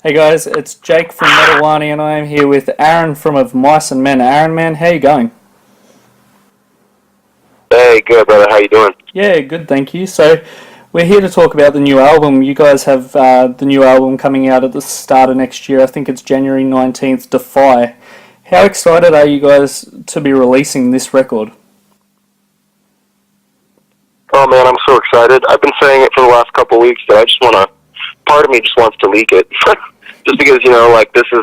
Hey guys, it's Jake from Metalwani and I am here with Aaron from Of Mice and Men. Aaron, man, how you going? Hey, good brother. How you doing? Yeah, good, thank you. So, we're here to talk about the new album. You guys have the new album coming out at the start of next year. I think it's January 19th, Defy. How excited are you guys to be releasing this record? Oh man, I'm so excited. I've been saying it for the last couple of weeks that I just want to. Part of me just wants to leak it, just because like this is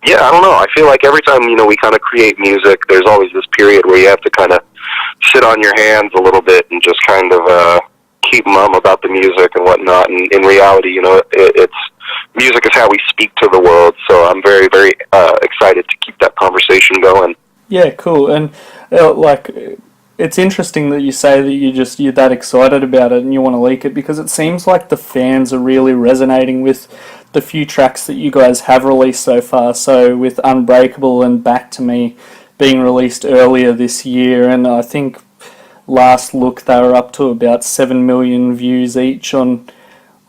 yeah, I don't know. I feel like every time we kind of create music, there's always this period where you have to kind of sit on your hands a little bit and just kind of keep mum about the music and whatnot. And in reality, it's music is how we speak to the world. So I'm very, very excited to keep that conversation going. Yeah, cool. And it's interesting that you say that you're that excited about it and you want to leak it, because it seems like the fans are really resonating with the few tracks that you guys have released so far. So with Unbreakable and Back to Me being released earlier this year, and I think last look they were up to about 7 million views each on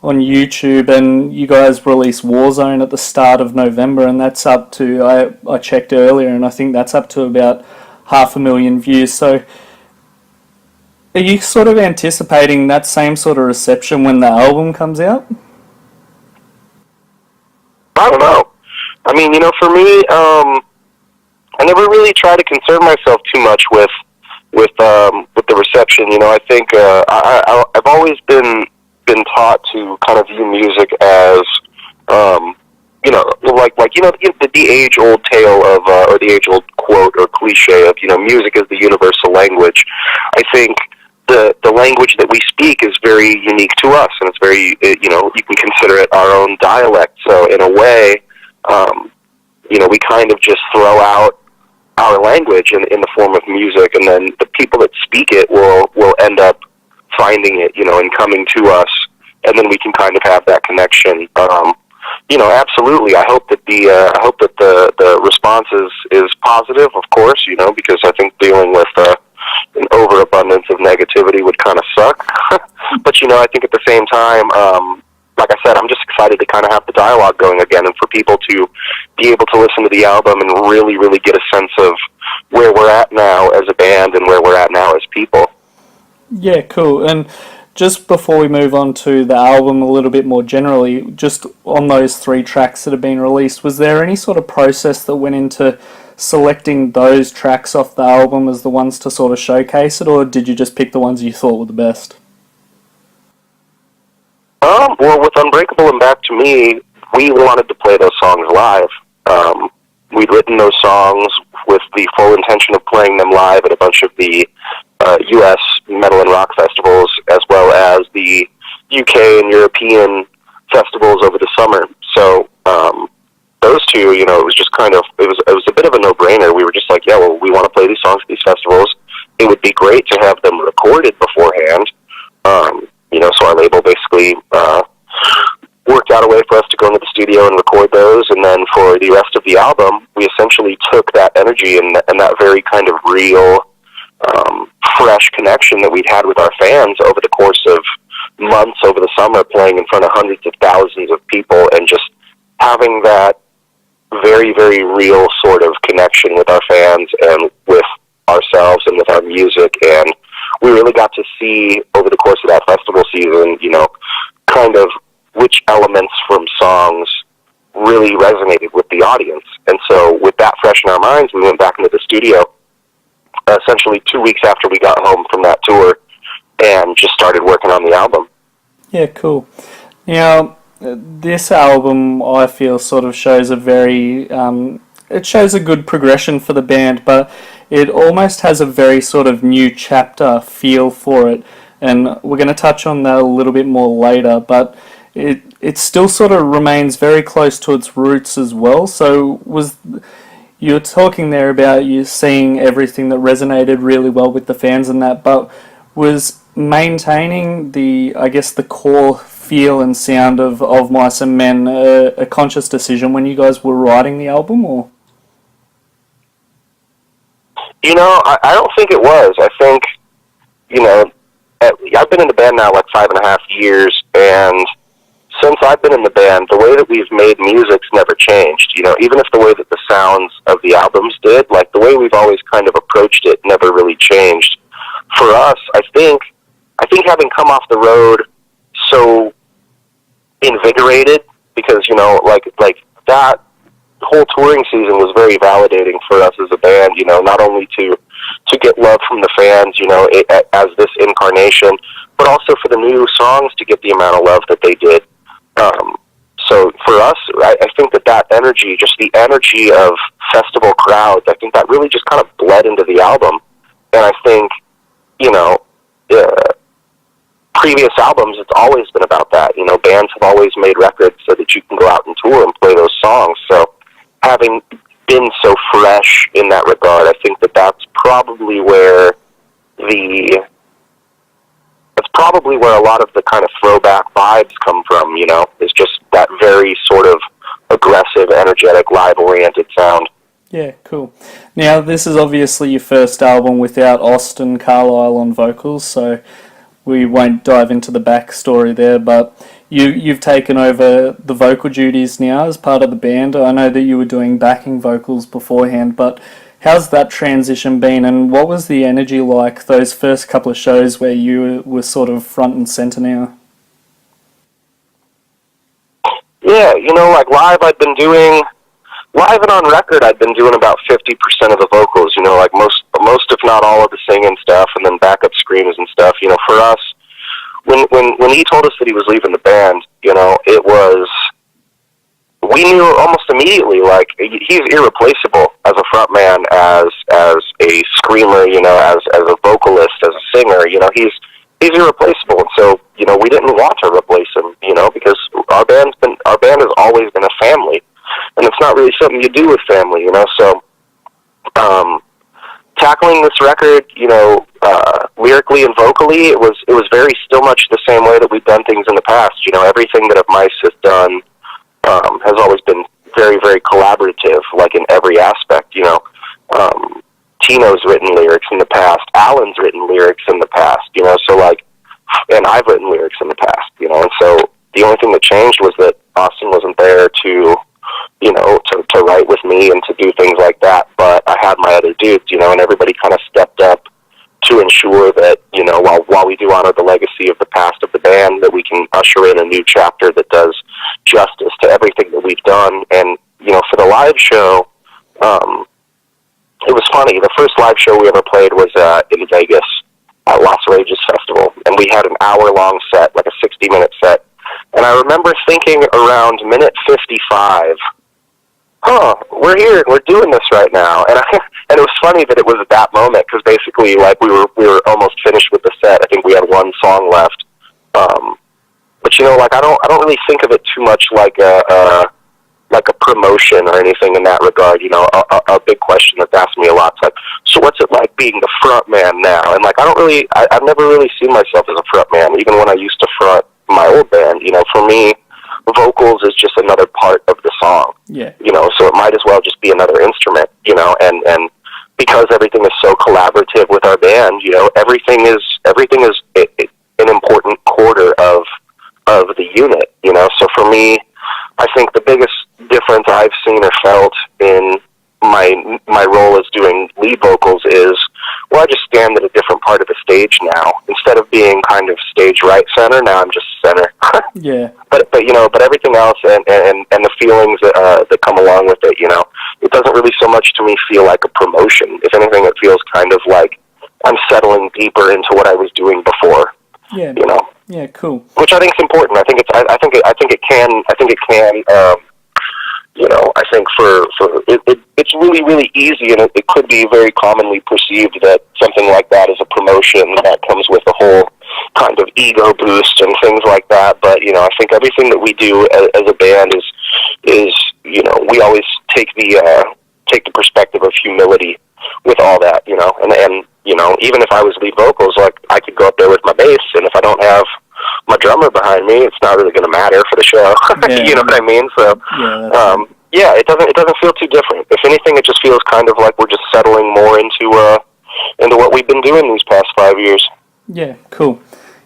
YouTube, and you guys released Warzone at the start of November, and that's up to, I checked earlier, and I think that's up to about 500,000 views. So are you sort of anticipating that same sort of reception when the album comes out? I don't know. I mean, for me, I never really try to concern myself too much with the reception. I think I've always been taught to kind of view music as the age old tale of or the age old quote or cliche of music is the universal language. I think the language that we speak is very unique to us, and it's very you can consider it our own dialect. So in a way, we kind of just throw out our language in the form of music, and then the people that speak it will end up finding it, and coming to us, and then we can kind of have that connection. Absolutely. I hope that the response is positive, of course, because I think dealing with an overabundance of negativity would kind of suck. But I think at the same time, like I said, I'm just excited to kind of have the dialogue going again, and for people to be able to listen to the album and really, really get a sense of where we're at now as a band and where we're at now as people. Yeah, cool. And just before we move on to the album a little bit more generally, just on those 3 tracks that have been released, was there any sort of process that went into selecting those tracks off the album as the ones to sort of showcase it, or did you just pick the ones you thought were the best? Well, with Unbreakable and Back to Me, we wanted to play those songs live. We'd written those songs with the full intention of playing them live at a bunch of the U.S. metal and rock festivals, as well as the UK and European festivals over the summer. So those two, it was just kind of, it was a bit of a no-brainer. We were just like, yeah, well, we want to play these songs at these festivals. It would be great to have them recorded beforehand. So our label basically worked out a way for us to go into the studio and record those, and then for the rest of the album, we essentially took that energy and that very kind of real, fresh connection that we'd had with our fans over the course of months over the summer, playing in front of hundreds of thousands of people, and just having that very, very real sort of connection with our fans and with ourselves and with our music. And we really got to see over the course of that festival season, kind of which elements from songs really resonated with the audience. And so with that fresh in our minds, we went back into the studio essentially 2 weeks after we got home from that tour and just started working on the album. Yeah, cool. Now, this album, I feel, sort of shows a very... it shows a good progression for the band, but it almost has a very sort of new chapter feel for it. And we're going to touch on that a little bit more later, but it still sort of remains very close to its roots as well. So you were talking there about you seeing everything that resonated really well with the fans and that, but was maintaining the core feel and sound of Mice and Men a conscious decision when you guys were writing the album, or? I don't think it was. I think, I've been in the band now like 5.5 years, And since I've been in the band, the way that we've made music's never changed. You know, even if the way that the sounds of the albums did, like the way we've always kind of approached it never really changed. For us, I think having come off the road so invigorated, because, you know, like that whole touring season was very validating for us as a band, you know, not only to get love from the fans, you know, as this incarnation, but also for the new songs to get the amount of love that they did. So for us, I think that energy, just the energy of festival crowds, I think that really just kind of bled into the album. And I think, you know, previous albums, it's always been about that. You know, bands have always made records so that you can go out and tour and play those songs. So having been so fresh in that regard, I think that that's probably where a lot of the kind of throwback vibes come from, you know, is just that very sort of aggressive, energetic, live-oriented sound. Yeah, cool. Now, this is obviously your first album without Austin Carlile on vocals, so we won't dive into the backstory there, but you've taken over the vocal duties now as part of the band. I know that you were doing backing vocals beforehand, but how's that transition been, and what was the energy like those first couple of shows where you were sort of front and center now? Yeah, you know, like live and on record, I'd been doing about 50% of the vocals, you know, like most if not all of the singing stuff, and then backup screams and stuff. You know, for us, when he told us that he was leaving the band, you know, we knew almost immediately, like, he's irreplaceable as a frontman, as a screamer, you know, as a vocalist, as a singer. You know, he's irreplaceable, and so, you know, we didn't want to replace him, you know, because our band has always been a family, and it's not really something you do with family, you know. So tackling this record, you know, lyrically and vocally, it was very still much the same way that we've done things in the past. You know, everything that Of Mice has done has always been very, very collaborative, like in every aspect, you know. Tino's written lyrics in the past, Alan's written lyrics in the past, you know, so like, and I've written lyrics in the past, you know, and so the only thing that changed was that Austin wasn't there to, you know, to write with me and to do things like that, but I had my other dudes, you know, and everybody kind of stepped up to ensure that, you know, while we do honor the legacy of the past of the band, that we can usher in a new chapter that does justice to everything that we've done. And, you know, for the live show, it was funny. The first live show we ever played was in Vegas at Las Rages Festival, and we had an hour-long set, like a 60-minute set. And I remember thinking around minute 55, we're here, we're doing this right now. And and it was funny that it was at that moment, because basically, like, we were almost finished with the set. I think we had one song left. But, you know, like, I don't really think of it too much like a promotion or anything in that regard. You know, a big question that's asked me a lot is like, so what's it like being the front man now? And, like, I've never really seen myself as a front man, even when I used to front my old band. You know, for me, vocals is just another part of the song. Yeah. You know, so it might as well just be another instrument, you know, and because everything is so collaborative with our band, you know, everything is an important quarter of the unit, you know. So for me, I think the biggest difference I've seen or felt in my role as doing lead vocals is, well, I just stand at a different part of the stage now. Instead of being kind of stage right center, now I'm just center. Yeah. But you know, but everything else and the feelings that come along with it, you know, it doesn't really so much to me feel like a promotion. If anything, it feels kind of like I'm settling deeper into what I was doing before. Yeah. You know. Yeah. Cool. Which I think is important. I think it can. You know, I think it's really, really easy, and it could be very commonly perceived that something like that is a promotion that comes with a whole kind of ego boost and things like that. But, you know, I think everything that we do as a band is you know, we always take the perspective of humility with all that, you know, and you know, even if I was lead vocals, like, I could go up there with my bass, and if I don't have my drummer behind me, it's not really going to matter for the show. Yeah. You know what I mean? So, yeah, it doesn't feel too different. If anything, it just feels kind of like we're just settling more into what we've been doing these past 5 years. Yeah, cool.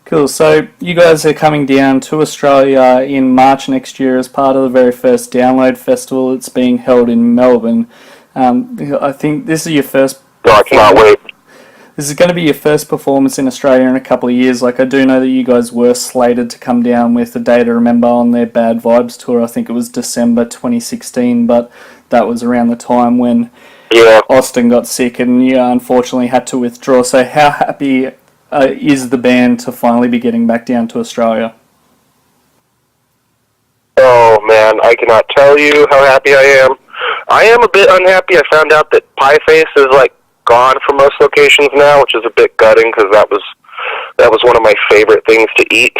Cool. So you guys are coming down to Australia in March next year as part of the very first Download Festival that's being held in Melbourne. I think this is your first. No, I cannot wait. This is going to be your first performance in Australia in a couple of years. Like, I do know that you guys were slated to come down with A Day to Remember on their Bad Vibes tour. I think it was December 2016, but that was around the time when Austin got sick and unfortunately had to withdraw. So how happy is the band to finally be getting back down to Australia? Oh, man, I cannot tell you how happy I am. I am a bit unhappy. I found out that Pie Face is, like, gone from most locations now, which is a bit gutting because that was one of my favorite things to eat.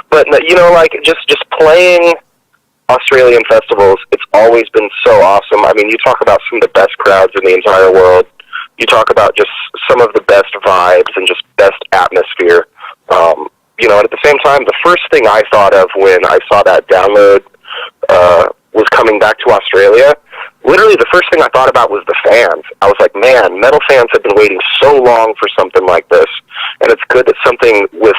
But you know, like just playing Australian festivals, it's always been so awesome. I mean, you talk about some of the best crowds in the entire world. You talk about just some of the best vibes and just best atmosphere. You know, and at the same time, the first thing I thought of when I saw that Download was coming back to Australia, literally the first thing I thought about was the fans. I was like, man, metal fans have been waiting so long for something like this, and it's good that something with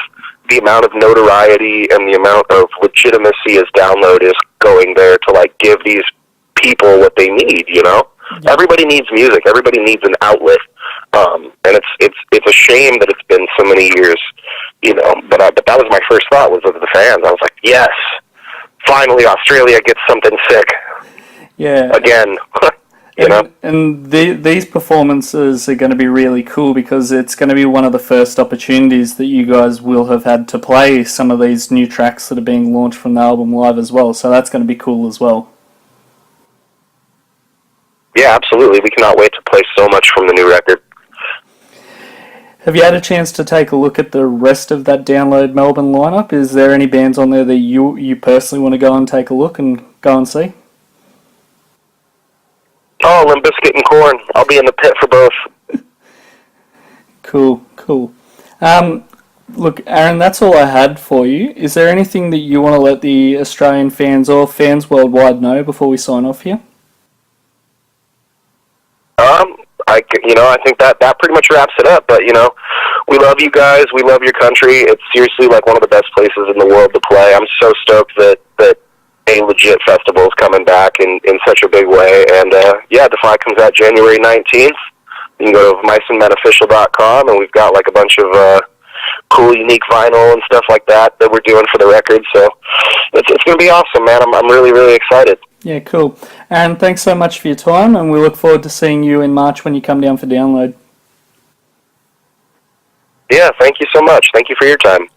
the amount of notoriety and the amount of legitimacy as Download is going there to, like, give these people what they need, you know? Yeah. Everybody needs music. Everybody needs an outlet. And it's a shame that it's been so many years, you know, but that was my first thought, was of the fans. I was like, yes, finally Australia gets something sick. Yeah. Again. You know? And these performances are going to be really cool because it's going to be one of the first opportunities that you guys will have had to play some of these new tracks that are being launched from the album live as well. So that's going to be cool as well. Yeah, absolutely. We cannot wait to play so much from the new record. Have you had a chance to take a look at the rest of that Download Melbourne lineup? Is there any bands on there that you personally want to go and take a look and go and see? Oh, Limp Bizkit and Korn. I'll be in the pit for both. Cool. Look, Aaron, that's all I had for you. Is there anything that you want to let the Australian fans or fans worldwide know before we sign off here? I think that pretty much wraps it up. But, you know, we love you guys. We love your country. It's seriously like one of the best places in the world to play. I'm so stoked that a legit festival is coming back in such a big way. And, Defy comes out January 19th. You can go to MeisenMenOfficial.com, and we've got, like, a bunch of cool, unique vinyl and stuff like that we're doing for the record. So it's going to be awesome, man. I'm really, really excited. Yeah, cool. Aaron, thanks so much for your time, and we look forward to seeing you in March when you come down for Download. Yeah, thank you so much. Thank you for your time.